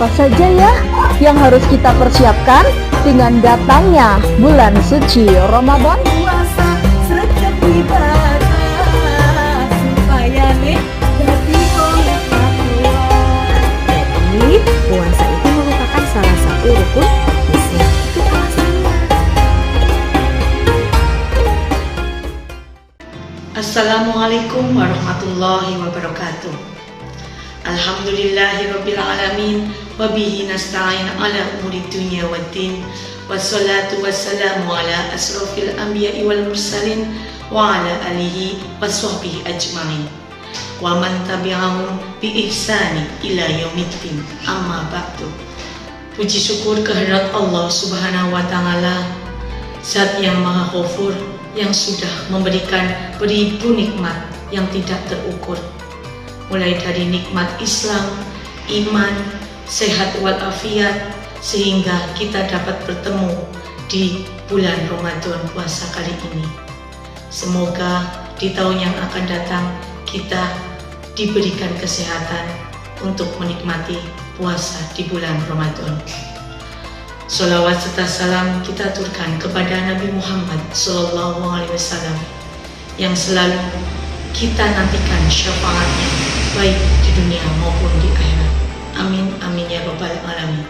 apa saja ya yang harus kita persiapkan dengan datangnya bulan suci Ramadan? Puasa serta ibadah supaya jadi oleh Allah. Jadi, puasa itu merupakan salah satu rukun Islam. Itu alasannya. Assalamualaikum warahmatullahi wabarakatuh. Alhamdulillahirabbil alamin wa bihi nasta'in ala umuri dunya waddin. Wassalatu wassalamu ala asrofil anbiya'i wal mursalin wa ala alihi washabbihi ajmain wa man tabi'ahum bi ihsani ila yaumiddin. Amma ba'du. Puji syukur kehadirat Allah Subhanahu wa taala, Zat yang Maha Ghafur, yang sudah memberikan beribu nikmat yang tidak terukur, mulai dari nikmat Islam, iman, sehat walafiat, sehingga kita dapat bertemu di bulan Ramadan puasa kali ini. Semoga di tahun yang akan datang kita diberikan kesehatan untuk menikmati puasa di bulan Ramadan. Sholawat serta salam kita aturkan kepada Nabi Muhammad SAW yang selalu kita nantikan syafaatnya baik di dunia maupun di akhirat. Amin amin ya rabbal alamin.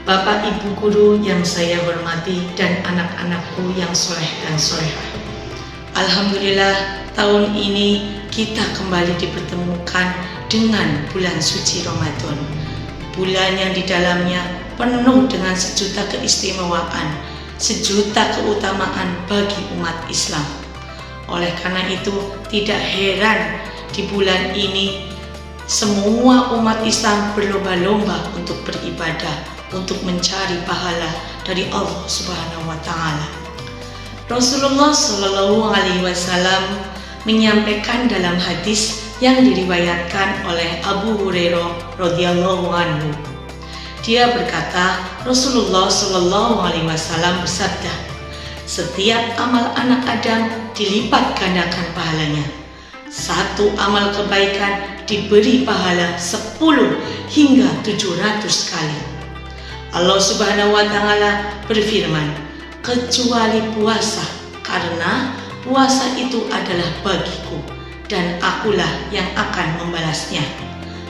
Bapak ibu guru yang saya hormati dan anak-anakku yang soleh dan solehah, alhamdulillah tahun ini kita kembali dipertemukan dengan bulan suci Ramadan, bulan yang di dalamnya penuh dengan sejuta keistimewaan, sejuta keutamaan bagi umat Islam. Oleh karena itu, tidak heran di bulan ini semua umat Islam berlomba-lomba untuk beribadah, untuk mencari pahala dari Allah Subhanahu wa taala. Rasulullah Shallallahu alaihi wasallam menyampaikan dalam hadis yang diriwayatkan oleh Abu Hurairah radhiyallahu anhu. Dia berkata, Rasulullah Shallallahu alaihi wasallam bersabda, setiap amal anak Adam dilipat gandakan pahalanya. Satu amal kebaikan diberi pahala 10 hingga 700 kali. Allah Subhanahu wa taala berfirman, kecuali puasa, karena puasa itu adalah bagiku dan akulah yang akan membalasnya.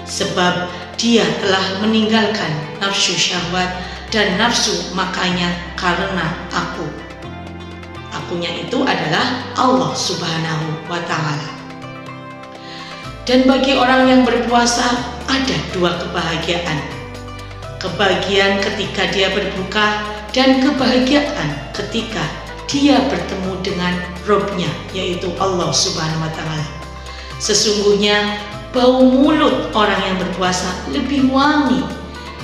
Sebab dia telah meninggalkan nafsu syahwat dan nafsu makannya karena aku. Akunya itu adalah Allah Subhanahu wa ta'ala. Dan bagi orang yang berpuasa ada 2 kebahagiaan. Kebahagiaan ketika dia berbuka dan kebahagiaan ketika dia bertemu dengan Robnya, yaitu Allah Subhanahu wa ta'ala. Sesungguhnya bau mulut orang yang berpuasa lebih wangi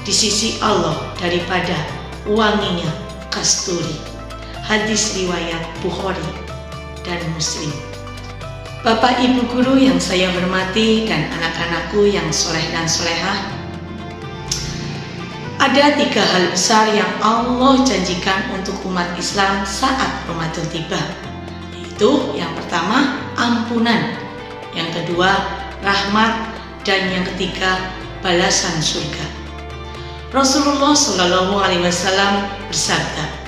di sisi Allah daripada wanginya kasturi. Hadis riwayat Bukhari dan Muslim. Bapak ibu guru yang saya hormati dan anak-anakku yang soleh dan solehah, ada 3 hal besar yang Allah janjikan untuk umat Islam saat Ramadan tiba, yaitu yang pertama ampunan, yang kedua rahmat, dan yang ketiga balasan surga. Rasulullah Shallallahu alaihi wasallam bersabda,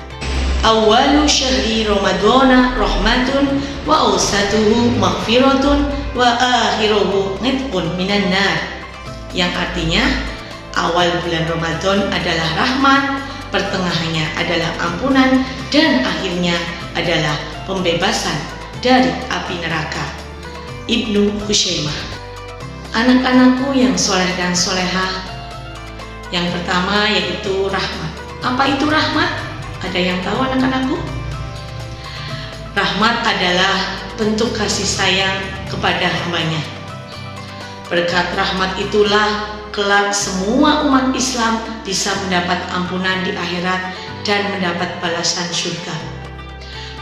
awalu syahri Ramadana rahmatun wa awsatuhu maghfiratun wa akhiruhu ngitqun minan nar. Yang artinya awal bulan Ramadan adalah rahmat, pertengahannya adalah ampunan, dan akhirnya adalah pembebasan dari api neraka. Ibnu Husaimah. Anak-anakku yang soleh dan solehah, yang pertama yaitu rahmat. Apa itu rahmat? Ada yang tahu anak-anakku? Rahmat adalah bentuk kasih sayang kepada hambanya. Berkat rahmat itulah kelak semua umat Islam bisa mendapat ampunan di akhirat dan mendapat balasan surga.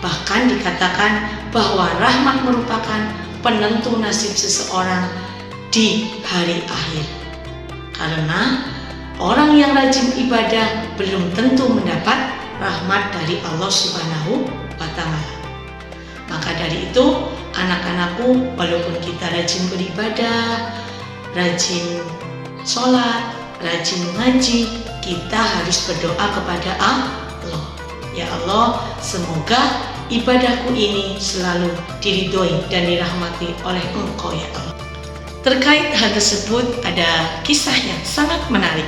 Bahkan dikatakan bahwa rahmat merupakan penentu nasib seseorang di hari akhir. Karena orang yang rajin ibadah belum tentu mendapat rahmat dari Allah Subhanahu wa ta'ala. Maka dari itu, anak-anakku, walaupun kita rajin beribadah, rajin sholat, rajin ngaji, kita harus berdoa kepada Allah. Ya Allah, semoga ibadahku ini selalu diridhoi dan dirahmati oleh Engkau ya Allah. Terkait hal tersebut ada kisah yang sangat menarik.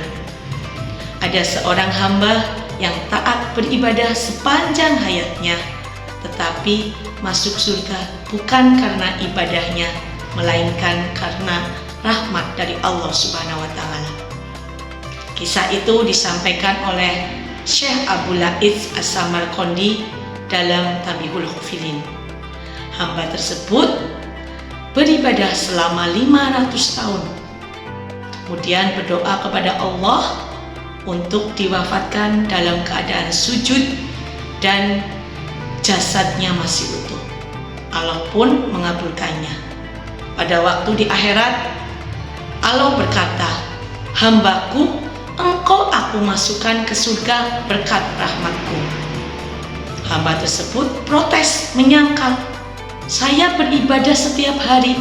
Ada seorang hamba yang taat beribadah sepanjang hayatnya, tetapi masuk surga bukan karena ibadahnya, melainkan karena rahmat dari Allah Subhanahu wa Ta'ala. Kisah itu disampaikan oleh Syekh Abdul Latif As-Samarqandi dalam Tabihul Hufidin. Hamba tersebut beribadah selama 500 tahun, kemudian berdoa kepada Allah untuk diwafatkan dalam keadaan sujud dan jasadnya masih utuh. Allah pun mengabulkannya. Pada waktu di akhirat, Allah berkata, "Hambaku, engkau aku masukkan ke surga berkat rahmatku." Hamba tersebut protes, menyangkal, "Saya beribadah setiap hari,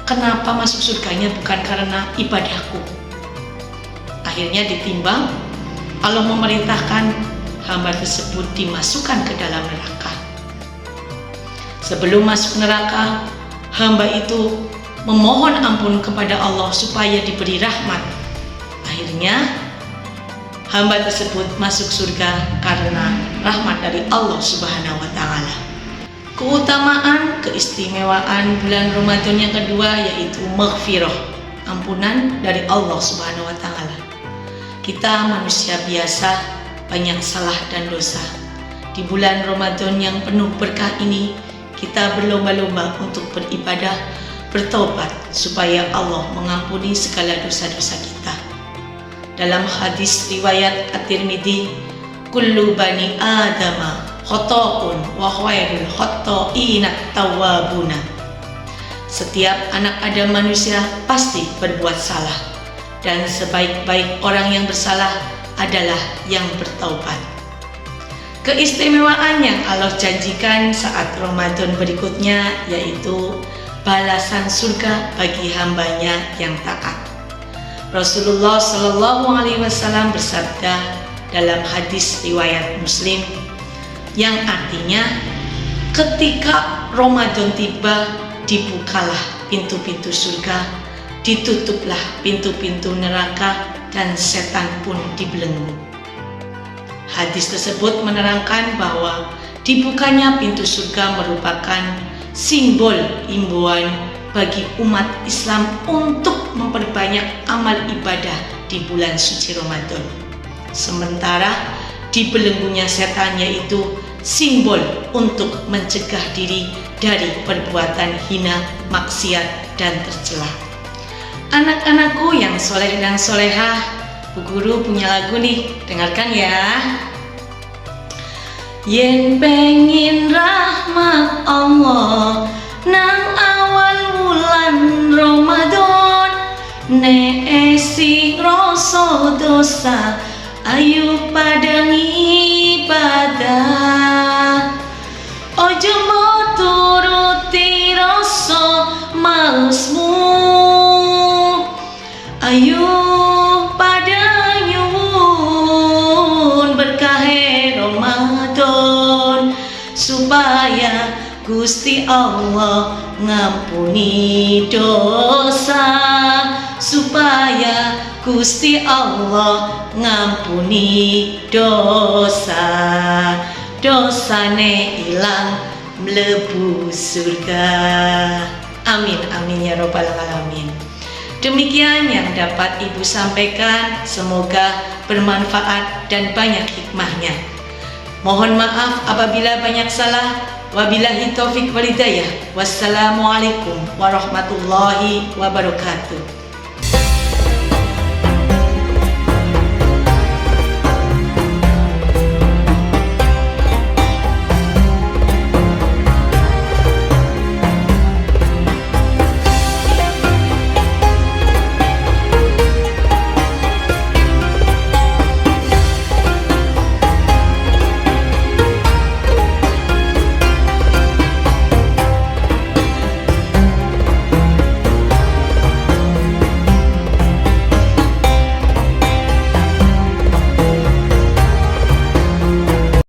kenapa masuk surganya bukan karena ibadahku?" Akhirnya ditimbang, Allah memerintahkan hamba tersebut dimasukkan ke dalam neraka. Sebelum masuk neraka, hamba itu memohon ampun kepada Allah supaya diberi rahmat. Akhirnya hamba tersebut masuk surga karena rahmat dari Allah Subhanahu wa Ta'ala. Keutamaan, keistimewaan bulan Ramadan yang kedua yaitu maghfirah, ampunan dari Allah Subhanahu wa Ta'ala. Kita manusia biasa banyak salah dan dosa. Di bulan Ramadan yang penuh berkah ini, kita berlomba-lomba untuk beribadah, bertobat supaya Allah mengampuni segala dosa-dosa kita. Dalam hadis riwayat At-Tirmidzi, "Kullu bani Adama khata'un wa khairul khata'ina tawwabuna." Setiap anak Adam manusia pasti berbuat salah, dan sebaik-baik orang yang bersalah adalah yang bertaubat. Keistimewaan yang Allah janjikan saat Ramadan berikutnya yaitu balasan surga bagi hambanya yang taat. Rasulullah Shallallahu Alaihi Wasallam bersabda dalam hadis riwayat Muslim yang artinya, ketika Ramadan tiba, dibukalah pintu-pintu surga, ditutuplah pintu-pintu neraka, dan setan pun dibelenggu. Hadis tersebut menerangkan bahwa dibukanya pintu surga merupakan simbol himbauan bagi umat Islam untuk memperbanyak amal ibadah di bulan suci Ramadan. Sementara dibelenggunya setan yaitu simbol untuk mencegah diri dari perbuatan hina, maksiat, dan tercela. Anak-anakku yang soleh dan solehah, Bu Guru punya lagu nih, dengarkan ya. Yen pengin rahmat Allah nang awal bulan Ramadan, nek sing rasa dosa ayo padang ibadah. Ojo mbok turuti rasa malesmu, ayo pada nyuwun berkah Ramadan supaya Gusti Allah ngampuni dosa, supaya Gusti Allah ngampuni dosa, dosane ilang mlebu surga. Amin amin ya robbal alamin. Demikian yang dapat Ibu sampaikan, semoga bermanfaat dan banyak hikmahnya. Mohon maaf apabila banyak salah. Wabillahi taufik wal hidayah. Wassalamualaikum warahmatullahi wabarakatuh.